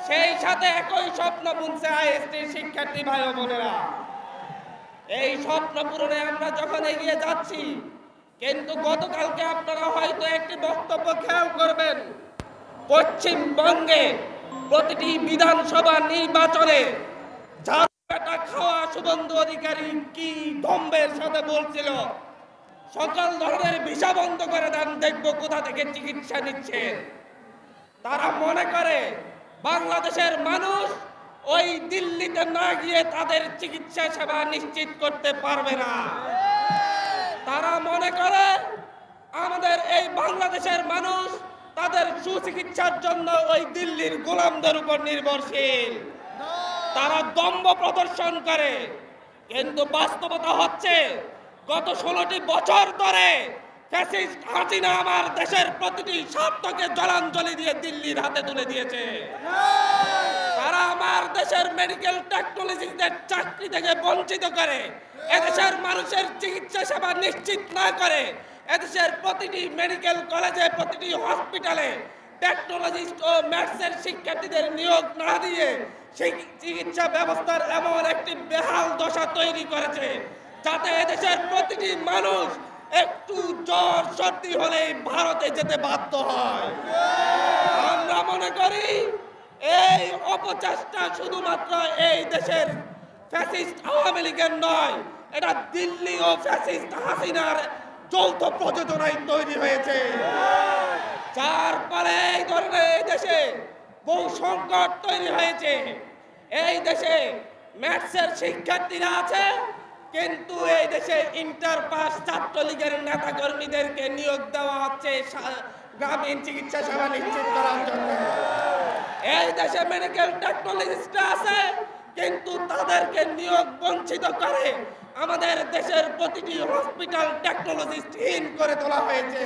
সেই সাথে একই স্বপ্ন বুনছে আইএসটির শিক্ষার্থী ভাই ও বোনেরা। এই স্বপ্ন পূরণে আমরা যখন এগিয়ে যাচ্ছি, কিন্তু গতকালকে আপনারা হয়তো একটি বক্তব্য খেয়াল করবেন, পশ্চিমবঙ্গে প্রতিটি বিধানসভা নির্বাচনে ঝাড়ুটা খাওয়া শুভেন্দু অধিকারী কি দম্ভের সাথে বলছিল, সকল ধরনের ভিসা বন্ধ করে দেন, দেখব কোথা থেকে চিকিৎসা নিচ্ছে। তারা মনে করে বাংলাদেশের মানুষ ওই দিল্লিতে না গিয়ে তাদের চিকিৎসা সেবা নিশ্চিত করতে পারবে না। তারা মনে করে আমাদের এই বাংলাদেশের মানুষ তাদের সুচিকিৎসার জন্য ওই দিল্লির গোলামদের উপর নির্ভরশীল। তারা দম্ভ প্রদর্শন করে, কিন্তু বাস্তবতা হচ্ছে গত 16টি বছর ধরে ফ্যাসিস্ট হাসিনা আমার দেশের প্রতিটি স্বার্থকে জলাঞ্জলি দিয়ে দিল্লির হাতে তুলে দিয়েছে। তারা আমার দেশের মেডিকেল টেকনোলজিস্টদের চাকরি থেকে বঞ্চিত করে, এদেশের মানুষের চিকিৎসা সেবা নিশ্চিত না করে, এদেশের প্রতিটি মেডিকেল কলেজে প্রতিটি হসপিটালে টেকনোলজিস্ট ও ম্যাথসের শিক্ষার্থীদের নিয়োগ না দিয়ে সেই চিকিৎসা ব্যবস্থার এমন একটি বেহাল দশা তৈরি করেছে যাতে এদেশের প্রতিটি মানুষ একটু জ্বর সর্দি হলেই ভারতে যেতে বাধ্য হয়। আমরা মনে করি এই অপচেষ্টা শুধুমাত্র এই দেশের ফ্যাসিস্ট আওয়ামী লীগের নয়, এটা দিল্লি ও ফ্যাসিস্ট হাসিনার যৌথ প্রযোজনায় তৈরি হয়েছে, যার ফলে এই ধরনের এই দেশে বহু সংকট তৈরি হয়েছে। এই দেশে ম্যাথসের শিক্ষার্থীরা আছে, কিন্তু এই দেশে ইন্টার পাস ছাত্রলীগের নেতা কর্মীদেরকে নিয়োগ দেওয়া হচ্ছে গ্রামীণ চিকিৎসা সেবা নিশ্চিত করার জন্য। এই দেশে মেডিকেল টেকনোলজিস্ট আছে, কিন্তু তাদেরকে নিয়োগ বঞ্চিত করে আমাদের দেশের প্রতিটি হসপিটাল টেকনোলজিস্টহীন করে তোলা হয়েছে।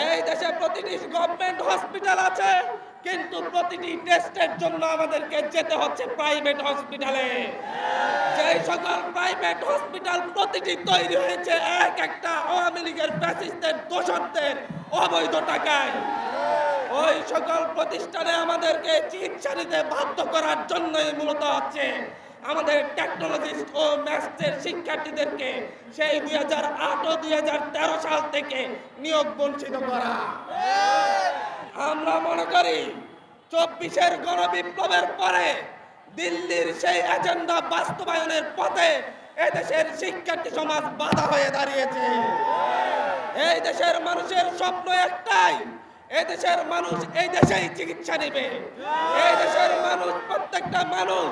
এই দেশে প্রতিটি গভর্নমেন্ট হসপিটাল আছে, কিন্তু প্রতিটি টেস্টের জন্য আমাদেরকে যেতে হচ্ছে প্রাইভেট হসপিটালে। যেই সকল প্রাইভেট হসপিটাল প্রতিটি তৈরি হয়েছে এক একটা আওয়ামী লীগের ফ্যাসিস্টদের দোসরদের অবৈধ টাকায়, ওই সকল প্রতিষ্ঠানে আমাদেরকে চিকিৎসা নিতে বাধ্য করার জন্যই মূলত হচ্ছে আমাদের টেকনোলজিস্ট ও ম্যাথসের শিক্ষার্থীদেরকে সেই 2008 ও 2013 সাল থেকে নিয়োগ বঞ্চিত করা। আমরা মনে করি 24-এর গণবিপ্লবের পরে দিল্লির সেই এজেন্ডা বাস্তবায়নের পথে এদেশের শিক্ষার্থী সমাজ বাধা হয়ে দাঁড়িয়েছে। এই দেশের মানুষের স্বপ্ন একটাই, এই দেশের মানুষ এই দেশেই চিকিৎসা নেবে। এই দেশের মানুষ, প্রত্যেকটা মানুষ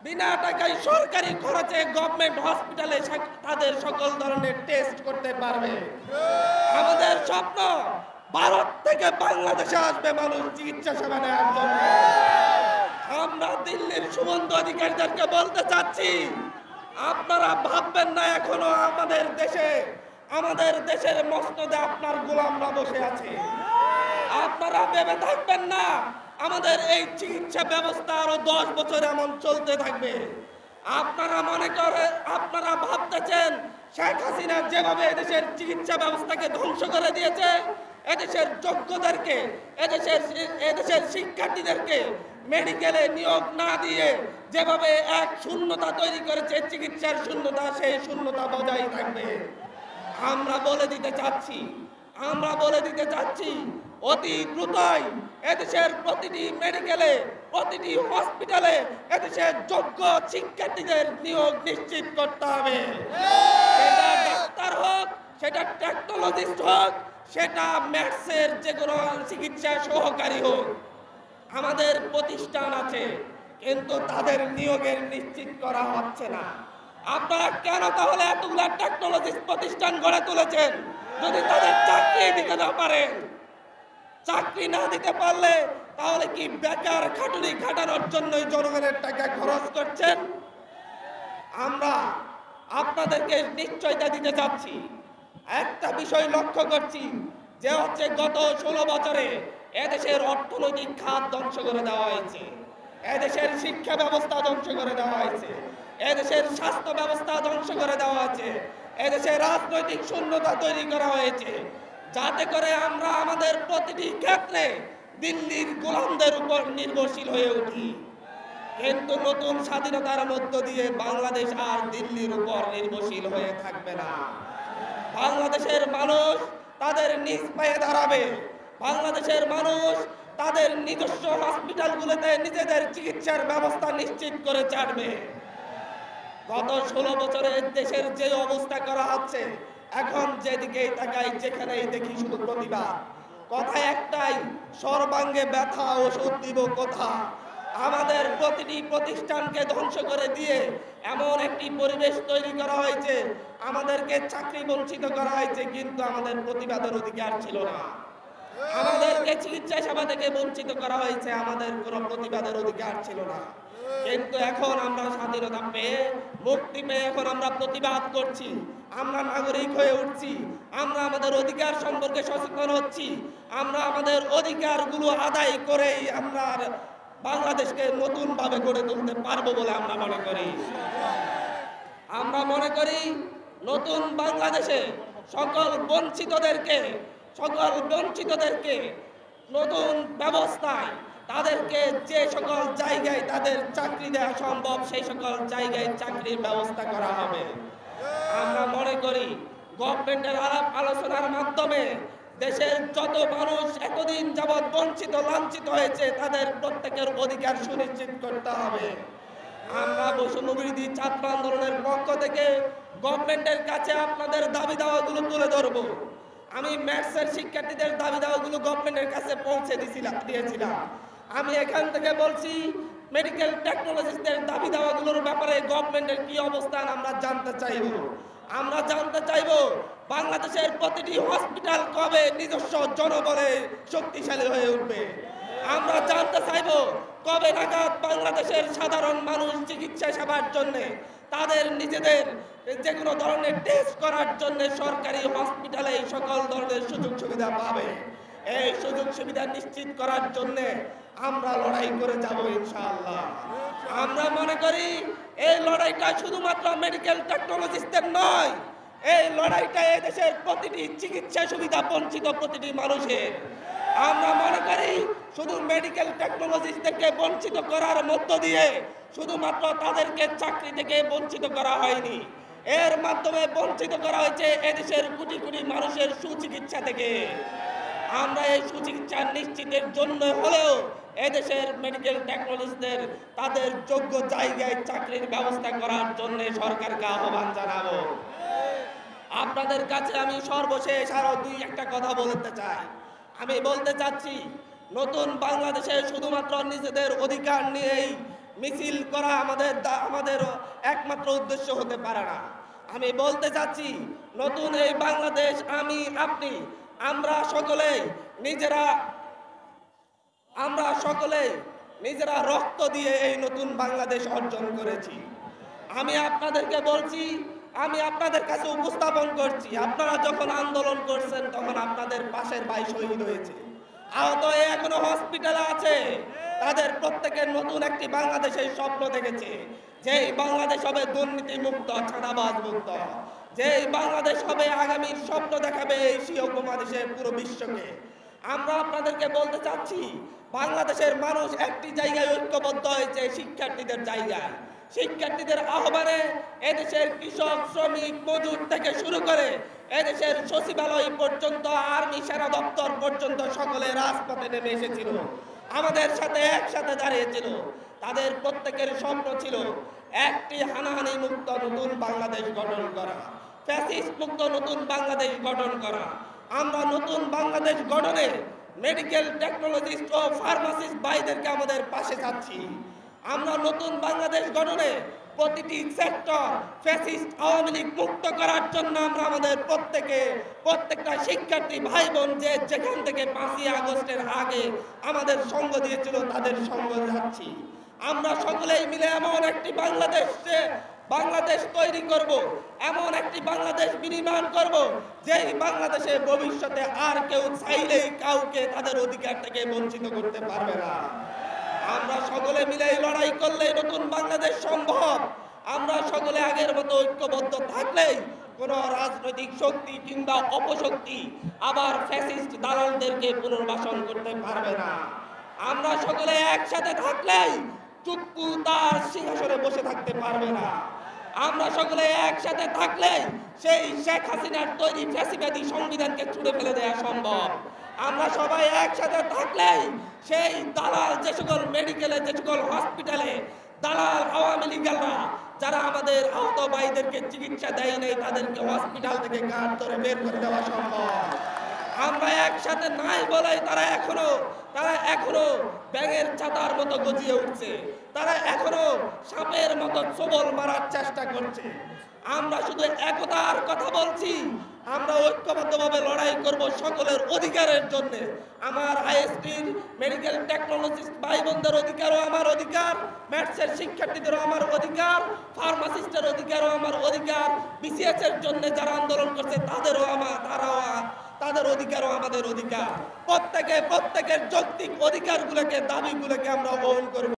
বিনা টাকায় সরকারি খরচে গভর্নমেন্ট হসপিটালে তাদের সকল ধরনের টেস্ট করতে পারবে। আমাদের স্বপ্ন ভারত থেকে বাংলাদেশে আসবে মানুষ চিকিৎসা সেবা নেওয়ার জন্য। আমরা দিল্লির শুভেন্দু অধিকারীদেরকে বলতে চাচ্ছি, আপনারা ভাববেন না এখনো আমাদের দেশের মসনদে আপনার গোলামরা বসে আছে। আপনারা ভেবে থাকবেন না আমাদের এই চিকিৎসা ব্যবস্থা আরো 10 বছর এমন চলতে থাকবে। আপনারা ভাবতেছেন শেখ হাসিনা যেভাবে এদেশের চিকিৎসা ব্যবস্থাকে ধ্বংস করে দিয়েছে, এদেশের যোগ্যদেরকে, এদেশের শিক্ষার্থীদেরকে মেডিকেলে নিয়োগ না দিয়ে যেভাবে এক শূন্যতা তৈরি করেছে, চিকিৎসার শূন্যতা, সেই শূন্যতা বজায় থাকবে। আমরা বলে দিতে চাচ্ছি অতি দ্রুতই এদেশের প্রতিটি মেডিকেলে, প্রতিটি হসপিটালে এদেশের যোগ্য শিক্ষার্থীদের নিয়োগ নিশ্চিত করতে হবে। সেটা ডাক্তার হোক, সেটা টেকনোলজিস্ট হোক, সেটা ম্যাথসের যে কোনো চিকিৎসা সহকারী হোক। আমাদের প্রতিষ্ঠান আছে, কিন্তু তাদের নিয়োগের নিশ্চিত করা হচ্ছে না। আপনারা কেন তাহলে এতগুলা টেকনোলজিস্ট প্রতিষ্ঠান গড়ে তুলেছেন যদি তাদের চাকরি দিতে না পারেন? চাকরি না দিতে পারলে তাহলে কি বেকার খাটুনি খাটানোর জন্যই জনগণের টাকা খরচ করছেন? আমরা আপনাদেরকে নিশ্চয়তা দিতে চাচ্ছি, একটা বিষয় লক্ষ্য করছি, যে হচ্ছে গত 16 বছরে এদেশের অর্থনৈতিক খাত ধ্বংস করে দেওয়া হয়েছে, এদেশের শিক্ষা ব্যবস্থা ধ্বংস করে দেওয়া হয়েছে, এদেশের স্বাস্থ্য ব্যবস্থা ধ্বংস করে দেওয়া হয়েছে, এদেশে রাজনৈতিক শূন্যতা তৈরি করা হয়েছে, যাতে করে আমরা আমাদের প্রতিটি ক্ষেত্রে দিল্লির গোলামদের উপর নির্ভরশীল হয়ে উঠি। কিন্তু নতুন স্বাধীনতার মধ্য দিয়ে বাংলাদেশ আর দিল্লির উপর নির্ভরশীল হয়ে থাকবে না। বাংলাদেশের মানুষ তাদের নিজ পায়ে দাঁড়াবে। বাংলাদেশের মানুষ তাদের নিজস্ব হসপিটালগুলোতে নিজেদের চিকিৎসার ব্যবস্থা নিশ্চিত করে ছাড়বে। গত 16 বছরে দেশের যে অবস্থা করা হচ্ছে, এখন যেদিকেই তাকাই যেখানেই দেখি শুধু প্রতিবাদ। কথা একটাই, সর্বাঙ্গে ব্যথা ওষুধ দিব কোথা। আমাদের প্রতিটি প্রতিষ্ঠানকে ধ্বংস করে দিয়ে এমন একটি পরিবেশ তৈরি করা হয়েছে, আমাদেরকে চাকরি বঞ্চিত করা হয়েছে, কিন্তু আমাদের প্রতিবাদের অধিকার ছিল না। আমাদেরকে চিকিৎসা সেবা থেকে বঞ্চিত করা হয়েছে, আমাদের কোনো প্রতিবাদের অধিকার ছিল না। কিন্তু এখন আমরা স্বাধীনতা পেয়ে, মুক্তি পেয়ে এখন আমরা প্রতিবাদ করছি, আমরা নাগরিক হয়ে উঠছি, আমরা আমাদের অধিকার সম্পর্কে সচেতন হচ্ছি, আমরা আমাদের অধিকারগুলো আদায় করেই আমরা বাংলাদেশকে নতুন ভাবে গড়ে তুলতে পারবো বলে আমরা মনে করি। আমরা মনে করি নতুন বাংলাদেশে সকল বঞ্চিতদেরকে নতুন ব্যবস্থায় তাদেরকে যে সকল জায়গায় তাদের চাকরি দেওয়া সম্ভব সেই সকল জায়গায় চাকরির ব্যবস্থা করা হবে। আমরা মনে করি গভর্নমেন্টের আলোচনার মাধ্যমে দেশের যত মানুষ এতদিন যাবৎ বঞ্চিত লাঞ্ছিত হয়েছে তাদের প্রত্যেকের অধিকার সুনিশ্চিত করতে হবে। আমরা বৈষম্যবিরোধী ছাত্র আন্দোলনের পক্ষ থেকে গভর্নমেন্টের কাছে আপনাদের দাবি দাওয়াগুলো তুলে ধরব। আমি ম্যাথসের শিক্ষার্থীদের দাবি দাওয়াগুলো গভর্নমেন্টের কাছে পৌঁছে দিয়েছিলাম। আমি এখান থেকে বলছি, মেডিকেল টেকনোলজিস্টদের দাবি দাওয়াগুলোর ব্যাপারে গভর্নমেন্টের কি অবস্থান আমরা জানতে চাইব। আমরা জানতে চাইব বাংলাদেশের প্রতিটি হসপিটাল কবে নিজস্ব জনবলে শক্তিশালী হয়ে উঠবে। আমরা জানতে চাইব কবে নাগাদ বাংলাদেশের সাধারণ মানুষ চিকিৎসা সেবার জন্য তাদের নিজেদের যে কোনো ধরনের টেস্ট করার জন্য সরকারি হসপিটালে সকল ধরনের সুযোগ সুবিধা পাবে। এই সুযোগ সুবিধা নিশ্চিত করার জন্য আমরা লড়াই করে যাব ইনশাআল্লাহ। আমরা মনে করি এই লড়াইটা শুধুমাত্র মেডিকেল টেকনোলজিস্টদের নয়, এই লড়াইটা এই দেশের প্রতিটি চিকিৎসা সুবিধা বঞ্চিত প্রতিটি মানুষের। আমরা মনে করি শুধু মেডিকেল টেকনোলজিস্টদেরকে বঞ্চিত করার মধ্য দিয়ে শুধুমাত্র তাদেরকে চাকরি থেকে বঞ্চিত করা হয়নি, এর মাধ্যমে বঞ্চিত করা হয়েছে এদেশের কোটি কোটি মানুষের সুচিকিৎসা থেকে। আমরা এই সুচিকিৎসা নিশ্চিতের জন্য হলেও এদেশের মেডিকেল টেকনোলজিস্টদের তাদের যোগ্য জায়গায় চাকরির ব্যবস্থা করার জন্য সরকারকে আহ্বান জানাবো। আপনাদের কাছে আমি সর্বশেষ আরো একটা কথা বলতে চাই। আমি বলতে চাচ্ছি, নতুন বাংলাদেশে শুধুমাত্র নিজেদের অধিকার নিয়েই মিছিল করা আমাদের একমাত্র উদ্দেশ্য হতে পারে না। আমি বলতে চাচ্ছি, নতুন এই বাংলাদেশ আমি আপনি আমরা সকলেই নিজেরা রক্ত দিয়ে এই নতুন বাংলাদেশ অর্জন করেছি। আমি আপনাদেরকে বলছি, আমি আপনাদের কাছে উপস্থাপন করছি, আপনারা যখন আন্দোলন করছেন তখন আপনাদের পাশের ভাই শহীদ হয়েছে, আহত এখনো হসপিটালে আছে। তাদের প্রত্যেকের নতুন একটি বাংলাদেশের স্বপ্ন দেখেছে, যেই বাংলাদেশ হবে দুর্নীতি মুক্ত, ছাড়াবাজ মুক্ত, যেই বাংলাদেশ হবে আগামীর স্বপ্ন দেখাবে এশীয় উপমহাদেশে পুরো বিশ্বকে। আমরা আপনাদেরকে বলতে চাচ্ছি, বাংলাদেশের মানুষ একটি জায়গায় ঐক্যবদ্ধ হয়েছে, শিক্ষার্থীদের জায়গায়। শিক্ষার্থীদের আহ্বানে এদেশের কৃষক, শ্রমিক, মজুর থেকে শুরু করে এদেশের সচিবালয় পর্যন্ত, আর্মি, সেনা দপ্তর পর্যন্ত সকলে রাজপথে নেমে এসেছিল, আমাদের সাথে একসাথে দাঁড়িয়েছিল। তাদের প্রত্যেকের স্বপ্ন ছিল একটি হানাহানি মুক্ত নতুন বাংলাদেশ গঠন করা, ফ্যাসিস্ট মুক্ত নতুন বাংলাদেশ গঠন করা। আমরা নতুন বাংলাদেশ গঠনে মেডিকেল টেকনোলজিস্ট ও ফার্মাসিস্ট ভাইদেরকে আমাদের পাশে চাচ্ছি। আমরা নতুন বাংলাদেশ গঠনে প্রতিটি সেক্টর ফ্যাসিস্ট আওয়ামী লীগ মুক্ত করার জন্য আমরা আমাদের প্রত্যেকটা শিক্ষার্থী ভাই বোন যে যেখান থেকে 5ই আগস্টের আগে আমাদের সঙ্গ দিয়েছিল তাদের সঙ্গ যাচ্ছি। আমরা সকলেই মিলে এমন একটি বাংলাদেশ তৈরি করব, এমন একটি বাংলাদেশ বিনির্মাণ করব, যেই বাংলাদেশে ভবিষ্যতে আর কেউ চাইলেই কাউকে তাদের অধিকার থেকে বঞ্চিত করতে পারবে না। আমরা সকলে মিলে লড়াই করলে নতুন বাংলাদেশ সম্ভব। আমরা সকলে আগের মতো ঐক্যবদ্ধ থাকলেই কোন রাজনৈতিক শক্তি কিংবা অপশক্তি আবার ফ্যাসিস্ট দালালদেরকে পুনর্বাসন করতে পারবে না। আমরা সকলে একসাথে থাকলেই চুপ্পু তার সিংহাসনে বসে থাকতে পারবে না। আমরা সকলে একসাথে থাকলে সেই শেখ হাসিনার তৈরি ফ্যাসিবাদী সংবিধানকে ছুঁড়ে ফেলে দেওয়া সম্ভব। আমরা সবাই একসাথে থাকলে সেই দালাল যে সকল মেডিকেলে, যে সকল হসপিটালে দালাল আওয়ামী লীগাররা যারা আমাদের আহত ভাইদেরকে চিকিৎসা দেয় নাই, তাদেরকে হসপিটাল থেকে গার্ড ধরে বের করে দেওয়া সম্ভব। আমরা একসাথে নাই বলে তারা এখনো ব্যাঙের ছাতার মতো গজিয়ে উঠছে, তারা এখনো সাপের মতো সবল মারার চেষ্টা করছে। আমরা শুধু একতার কথা বলছি, আমরা ঐক্যবদ্ধভাবে লড়াই করব সকলের অধিকারের জন্য। আমার আইএসটির মেডিকেল টেকনোলজিস্ট ভাই বোনদের অধিকারও আমার অধিকার, ম্যাথসের শিক্ষার্থীদেরও আমার অধিকার, ফার্মাসিস্টের অধিকারও আমার অধিকার, বিসিএস এর জন্য যারা আন্দোলন করছে তাদের অধিকারও আমাদের অধিকার। প্রত্যেকের যৌক্তিক অধিকারগুলোকে, দাবিগুলোকে আমরা বহন করব।